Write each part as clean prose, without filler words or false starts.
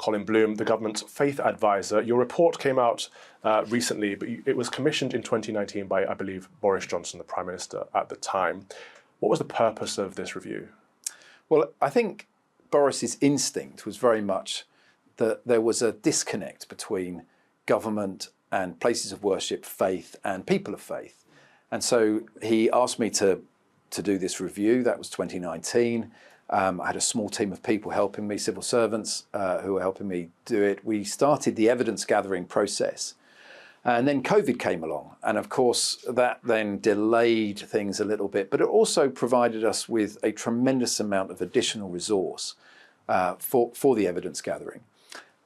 Colin Bloom, the government's faith advisor. Your report came out recently, but it was commissioned in 2019 by, I believe, Boris Johnson, the Prime Minister at the time. What was the purpose of this review? Well, I think Boris's instinct was very much that there was a disconnect between government and places of worship, faith and people of faith. And so he asked me to do this review. That was 2019. I had a small team of people helping me, civil servants who were helping me do it. We started the evidence gathering process. And then COVID came along. And of course, that then delayed things a little bit, but it also provided us with a tremendous amount of additional resource for the evidence gathering.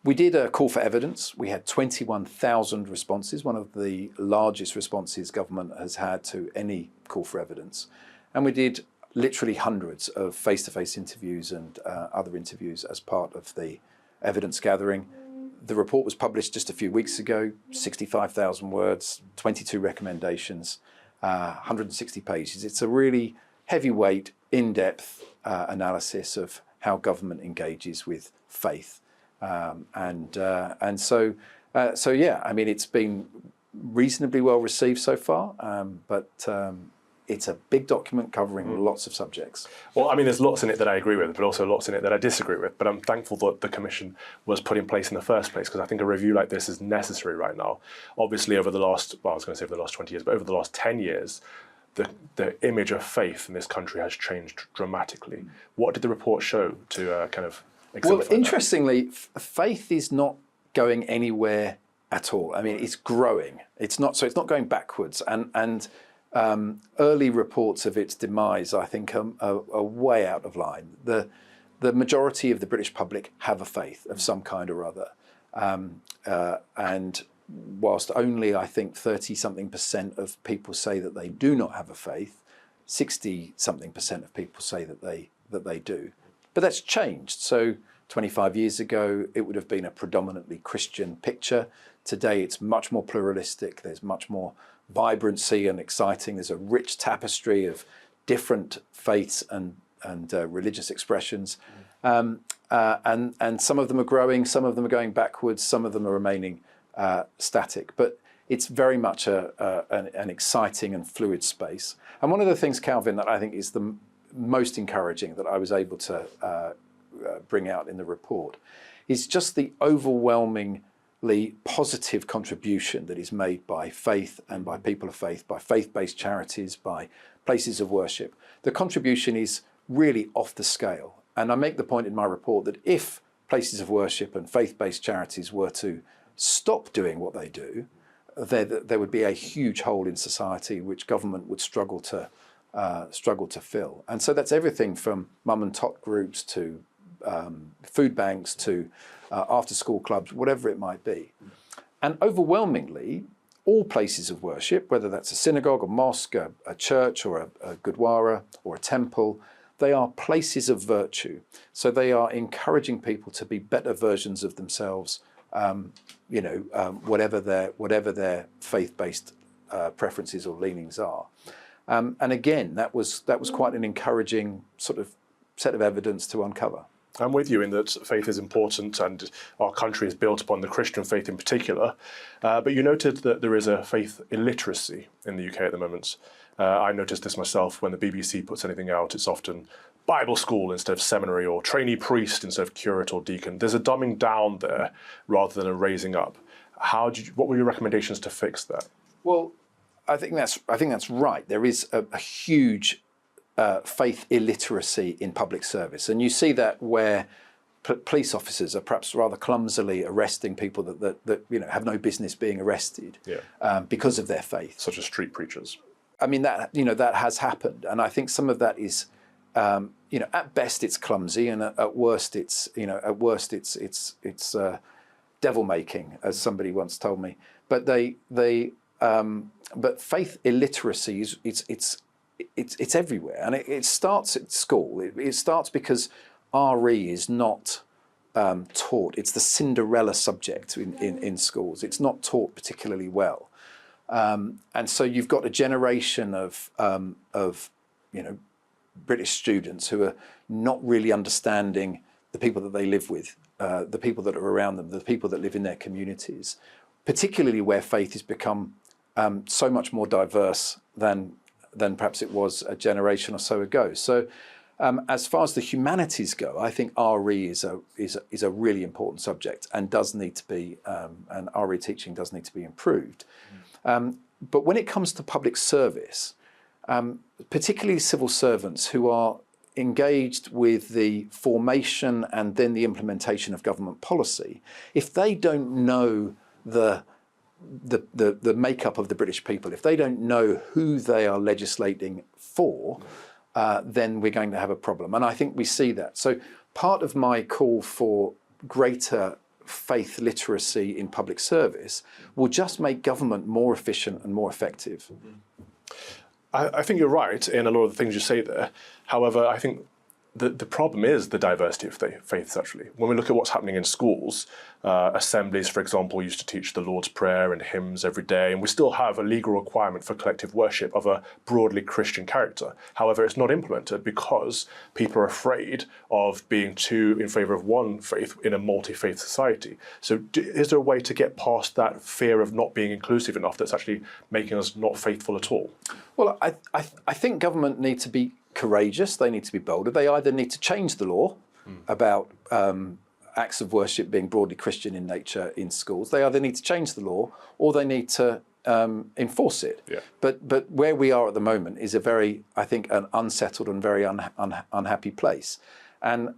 We did a call for evidence. We had 21,000 responses, one of the largest responses government has had to any call for evidence. And we did literally hundreds of face-to-face interviews and other interviews as part of the evidence gathering. The report was published just a few weeks ago, 65,000 words, 22 recommendations, 160 pages. It's a really heavyweight, in-depth analysis of how government engages with faith. So yeah, I mean, it's been reasonably well received so far, but it's a big document covering lots of subjects. Well, I mean, there's lots in it that I agree with, but also lots in it that I disagree with. But I'm thankful that the commission was put in place in the first place, because I think a review like this is necessary right now. Obviously, over the last, well, I was going to say over the last 20 years, but over the last 10 years, the image of faith in this country has changed dramatically. What did the report show to kind of exemplify Well, interestingly, faith is not going anywhere at all. I mean, it's growing. It's not going backwards. And early reports of its demise, I think, are way out of line. The majority of the British public have a faith of some kind or other. And whilst only, I think, 30-something% of people say that they do not have a faith, 60-something% of people say that they do. But that's changed. So 25 years ago, it would have been a predominantly Christian picture. Today, it's much more pluralistic. There's much more vibrancy and exciting. There's a rich tapestry of different faiths and religious expressions. And some of them are growing, some of them are going backwards, some of them are remaining static. But it's very much an exciting and fluid space. And one of the things, Calvin, that I think is the most encouraging that I was able to bring out in the report is just the overwhelmingly positive contribution that is made by faith and by people of faith, by faith-based charities, by places of worship. The contribution is really off the scale. And I make the point in my report that if places of worship and faith-based charities were to stop doing what they do, there would be a huge hole in society which government would struggle to fill. And so that's everything from mum and tot groups to food banks to after-school clubs, whatever it might be. And overwhelmingly, all places of worship, whether that's a synagogue, a mosque, a church, or a gurdwara, or a temple, they are places of virtue. So they are encouraging people to be better versions of themselves, whatever their faith-based preferences or leanings are. And again, that was quite an encouraging sort of set of evidence to uncover. I'm with you in that faith is important and our country is built upon the Christian faith in particular. But you noted that there is a faith illiteracy in the UK at the moment. I noticed this myself when the BBC puts anything out. It's often Bible school instead of seminary, or trainee priest instead of curate or deacon. There's a dumbing down there rather than a raising up. What were your recommendations to fix that? Well, I think that's right. There is a huge faith illiteracy in public service, and you see that where police officers are perhaps rather clumsily arresting people that have no business being arrested because of their faith, such as street preachers. I mean, that has happened, and I think some of that is at best it's clumsy, and at worst it's devil making, as somebody once told me. But but faith illiteracy it's everywhere, and it starts at school. It starts because RE is not taught. It's the Cinderella subject in schools. It's not taught particularly well, and so you've got a generation of British students who are not really understanding the people that they live with the people that are around them, the people that live in their communities, particularly where faith has become so much more diverse than perhaps it was a generation or so ago. So as far as the humanities go, I think RE is a really important subject and does need to be, and RE teaching does need to be improved. But when it comes to public service, particularly civil servants who are engaged with the formation and then the implementation of government policy, if they don't know the makeup of the British people, if they don't know who they are legislating for, then we're going to have a problem. And I think we see that. So part of my call for greater faith literacy in public service will just make government more efficient and more effective. I think you're right in a lot of the things you say there. However, I think the problem is the diversity of faiths, actually. When we look at what's happening in schools, assemblies, for example, used to teach the Lord's Prayer and hymns every day, and we still have a legal requirement for collective worship of a broadly Christian character. However, it's not implemented because people are afraid of being too in favour of one faith in a multi-faith society. So is there a way to get past that fear of not being inclusive enough that's actually making us not faithful at all? Well, I think government need to be courageous, they need to be bolder. They either need to change the law about acts of worship being broadly Christian in nature in schools. They either need to change the law or they need to enforce it. Yeah. But where we are at the moment is a very, I think, an unsettled and very unhappy place. And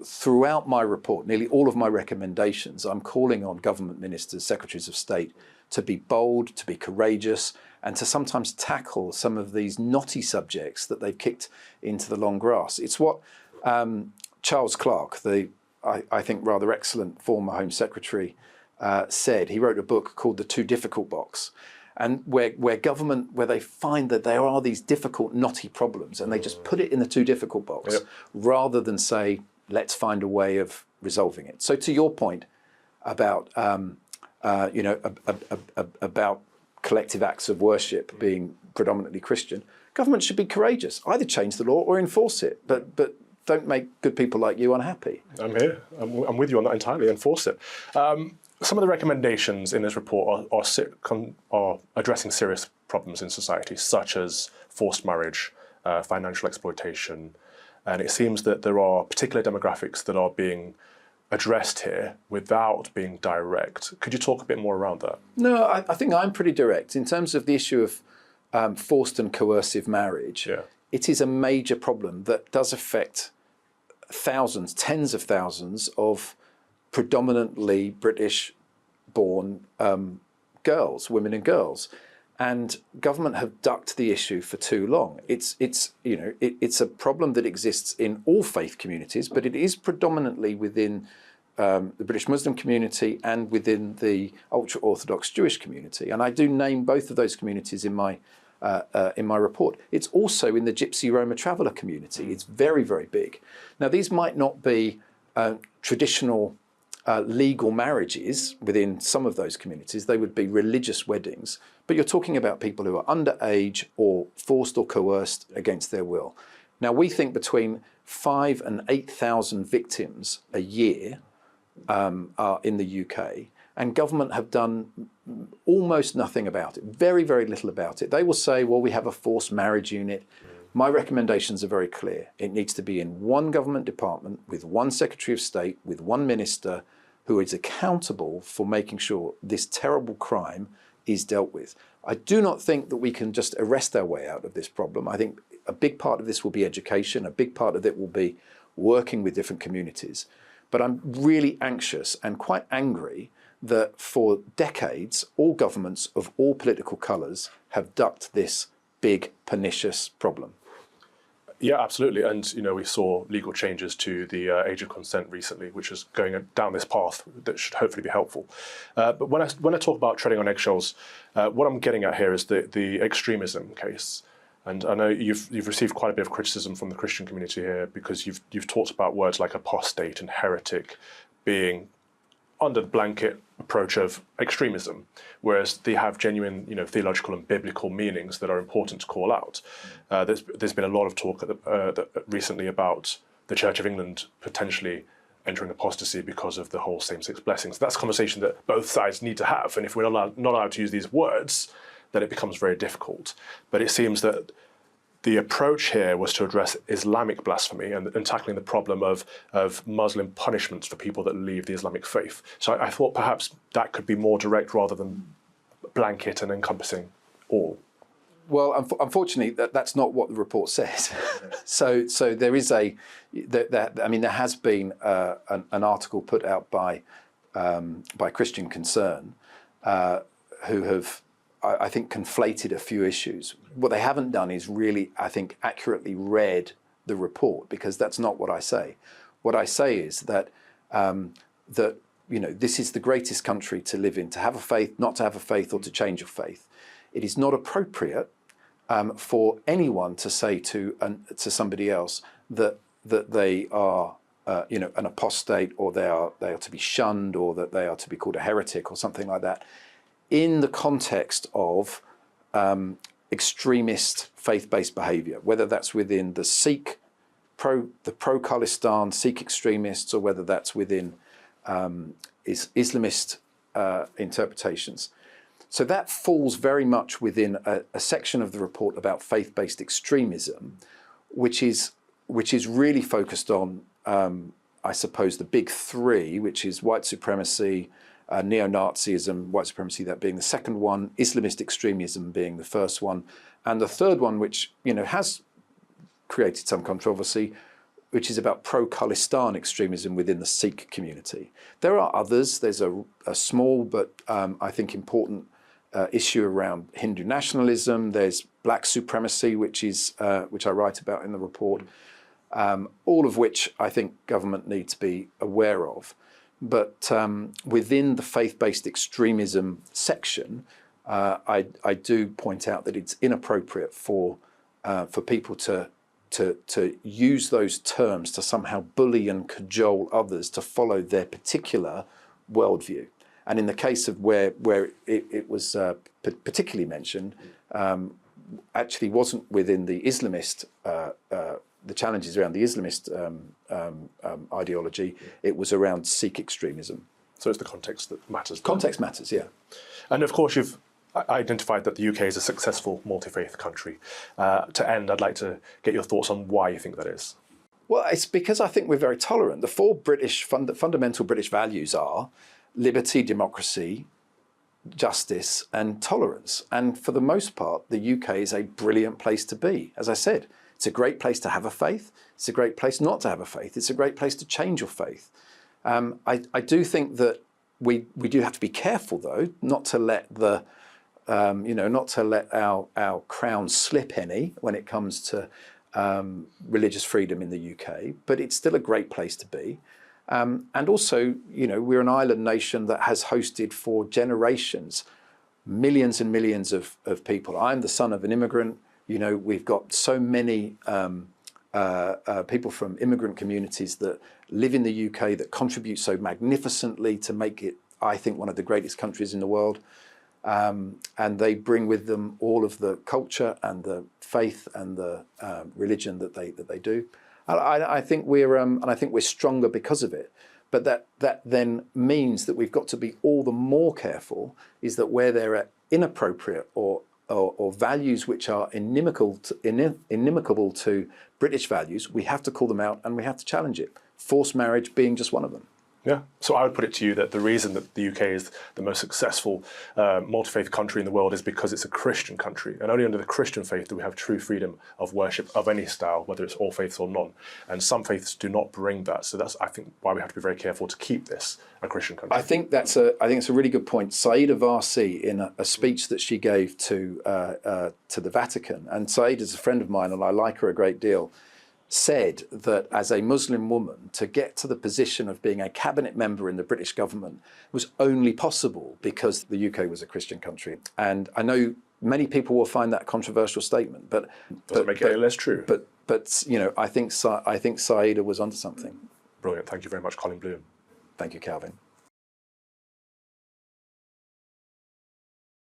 throughout my report, nearly all of my recommendations, I'm calling on government ministers, secretaries of state, to be bold, to be courageous, and to sometimes tackle some of these knotty subjects that they've kicked into the long grass. It's what Charles Clarke, I think rather excellent former Home Secretary, said. He wrote a book called The Too Difficult Box, and where they find that there are these difficult, knotty problems, and they just put it in the too difficult box, Yep. rather than say, let's find a way of resolving it. So to your point about about collective acts of worship being predominantly Christian, government should be courageous. Either change the law or enforce it, but don't make good people like you unhappy. I'm here. I'm with you on that entirely. Enforce it. Some of the recommendations in this report are addressing serious problems in society, such as forced marriage, financial exploitation, and it seems that there are particular demographics that are being addressed here without being direct. Could you talk a bit more around that? No, I think I'm pretty direct. In terms of the issue of forced and coercive marriage, Yeah. it is a major problem that does affect thousands, tens of thousands of predominantly British-born girls, women and girls. And government have ducked the issue for too long. It's a problem that exists in all faith communities, but it is predominantly within the British Muslim community and within the ultra-Orthodox Jewish community. And I do name both of those communities in my report. It's also in the Gypsy Roma traveller community. It's very, very big. Now, these might not be traditional legal marriages within some of those communities. They would be religious weddings. But you're talking about people who are underage or forced or coerced against their will. Now, we think between 5,000 and 8,000 victims a year are in the UK, and government have done almost nothing about it, very, very little about it. They will say, well, we have a forced marriage unit. My recommendations are very clear. It needs to be in one government department with one Secretary of State, with one minister who is accountable for making sure this terrible crime is dealt with. I do not think that we can just arrest our way out of this problem. I think a big part of this will be education. A big part of it will be working with different communities. But I'm really anxious and quite angry that for decades, all governments of all political colours have ducked this big, pernicious problem. Yeah, absolutely. And, we saw legal changes to the age of consent recently, which is going down this path that should hopefully be helpful. But when I talk about treading on eggshells, what I'm getting at here is the extremism case. And I know you've received quite a bit of criticism from the Christian community here because you've talked about words like apostate and heretic being under the blanket approach of extremism, whereas they have genuine, theological and biblical meanings that are important to call out. There's been a lot of talk recently about the Church of England potentially entering apostasy because of the whole same-sex blessings. That's a conversation that both sides need to have. And if we're not allowed to use these words, then it becomes very difficult. But it seems that the approach here was to address Islamic blasphemy and tackling the problem of Muslim punishments for people that leave the Islamic faith. So I thought perhaps that could be more direct rather than blanket and encompassing all. Well, unfortunately, that's not what the report says. So there is there has been an article put out by Christian Concern who have, I think, conflated a few issues. What they haven't done is really, I think, accurately read the report, because that's not what I say. What I say is that this is the greatest country to live in, to have a faith, not to have a faith, or to change your faith. It is not appropriate for anyone to say to somebody else that they are an apostate, or they are to be shunned, or that they are to be called a heretic or something like that, in the context of extremist faith-based behaviour, whether that's within the Sikh, the pro-Khalistan Sikh extremists, or whether that's within Islamist interpretations. So that falls very much within a section of the report about faith-based extremism, which is really focused on, I suppose, the big three, which is white supremacy, neo-Nazism, white supremacy that being the second one, Islamist extremism being the first one, and the third one, which has created some controversy, which is about pro-Khalistan extremism within the Sikh community. There are others. There's a small but I think important issue around Hindu nationalism. There's black supremacy, which I write about in the report, all of which I think government need to be aware of. But within the faith-based extremism section, I do point out that it's inappropriate for people to use those terms to somehow bully and cajole others to follow their particular worldview. And in the case of where it was particularly mentioned, actually wasn't within the Islamist, the challenges around the Islamist ideology, it was around Sikh extremism. So it's the context that matters. Context matters, yeah. And of course, you've identified that the UK is a successful multi-faith country. To end, I'd like to get your thoughts on why you think that is. Well, it's because I think we're very tolerant. The four fundamental British values are liberty, democracy, justice, and tolerance. And for the most part, the UK is a brilliant place to be. As I said, it's a great place to have a faith. It's a great place not to have a faith. It's a great place to change your faith. I do think that we do have to be careful, though, not to let our crown slip any when it comes to religious freedom in the UK. But it's still a great place to be. And also, we're an island nation that has hosted for generations millions and millions of people. I'm the son of an immigrant. We've got so many people from immigrant communities that live in the UK that contribute so magnificently to make it, I think, one of the greatest countries in the world. And they bring with them all of the culture and the faith and the religion that they do. I think we're stronger because of it. But that then means that we've got to be all the more careful, is that where there are inappropriate or values which are inimical to British values, we have to call them out and we have to challenge it. Forced marriage being just one of them. Yeah, so I would put it to you that the reason that the UK is the most successful multi-faith country in the world is because it's a Christian country. And only under the Christian faith do we have true freedom of worship of any style, whether it's all faiths or none. And some faiths do not bring that. So that's, I think, why we have to be very careful to keep this a Christian country. I think it's a really good point. Saida Varsi, in a speech that she gave to the Vatican, and Saida is a friend of mine and I like her a great deal, said that as a Muslim woman, to get to the position of being a cabinet member in the British government was only possible because the UK was a Christian country. And I know many people will find that a controversial statement, but doesn't make it any less true. But I think Saida was onto something. Brilliant. Thank you very much, Colin Bloom. Thank you, Calvin.